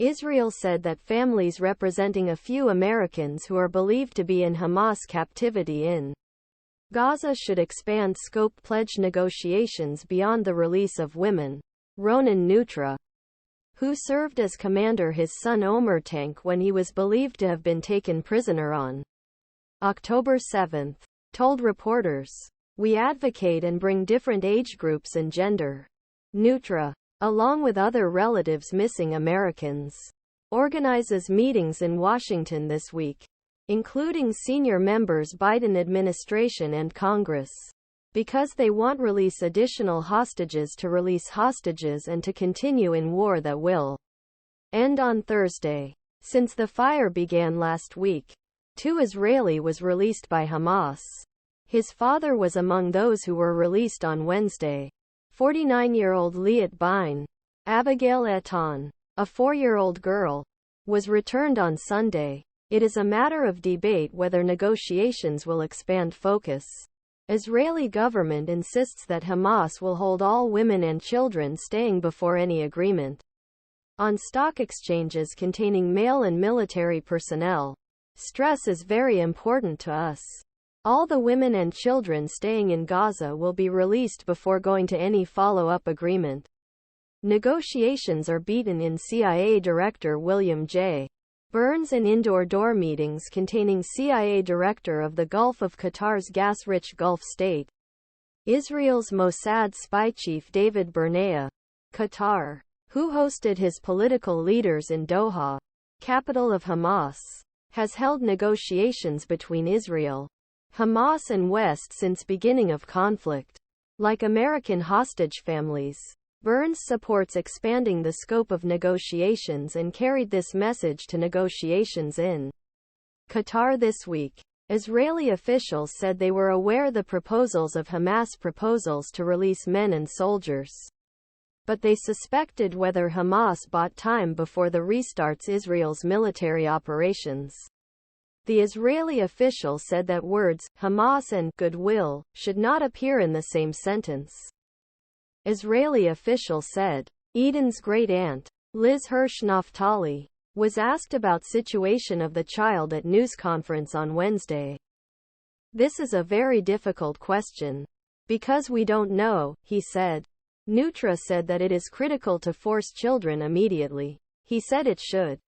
Israel said that families representing a few Americans who are believed to be in Hamas captivity in Gaza should expand scope pledge negotiations beyond the release of women.Ronen Neutra, who served as commander his son Omer Tank when he was believed to have been taken prisoner on October 7, told reporters. We advocate and bring different age groups and gender. Neutra, along with other relatives missing Americans, organizes meetings in Washington this week, including senior members Biden administration and Congress, because they want release additional hostages to release hostages and to continue in war that will end on Thursday. Since the fire began last week, 2 Israeli was released by Hamas. His father was among those who were released on Wednesday. 49-year-old Liat Bein, Abigail Etan, a 4-year-old girl, was returned on Sunday. It is a matter of debate whether negotiations will expand focus. Israeli government insists that Hamas will hold all women and children staying before any agreement. On stock exchanges containing male and military personnel, stress is very important to us. All the women and children staying in Gaza will be released before going to any follow-up agreement. Negotiations are beaten in CIA Director William J. Burns and indoor-door meetings containing CIA Director of the Gulf of Qatar's gas-rich Gulf state, Israel's Mossad spy chief David Barnea, Qatar, who hosted his political leaders in Doha, capital of Hamas, has held negotiations between Israel, Hamas and West since beginning of conflict. Like American hostage families, Burns supports expanding the scope of negotiations and carried this message to negotiations in Qatar this week. Israeli officials said they were aware the proposals of Hamas proposals to release men and soldiers, but they suspected whether Hamas bought time before the restarts Israel's military operations. The Israeli official said that words, Hamas and goodwill, should not appear in the same sentence. Israeli official said. Edan's great-aunt, Liz Hirsh Naftali, was asked about situation of the child at news conference on Wednesday. This is a very difficult question. Because we don't know, he said. Neutra said that it is critical to force children immediately. He said it should.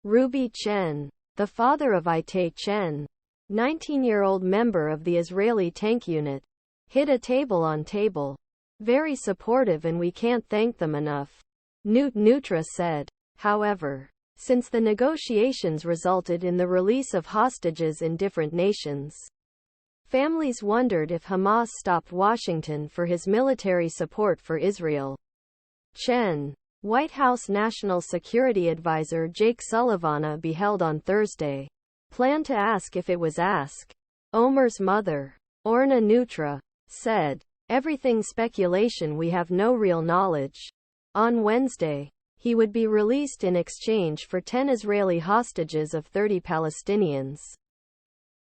Itay Chen, the father of Itay Chen, 19-year-old member of the Israeli tank unit, hit a table on table. Very supportive and we can't thank them enough, Neut Neutra said. However, since the negotiations resulted in the release of hostages in different nations, families wondered if Hamas stopped Washington for his military support for Israel. Chen, White House National Security Advisor Jake Sullivan'a beheld on Thursday, planned to ask if it was asked. Omer's mother, Orna Neutra, said, everything speculation, we have no real knowledge. On Wednesday, he would be released in exchange for 10 Israeli hostages of 30 Palestinians.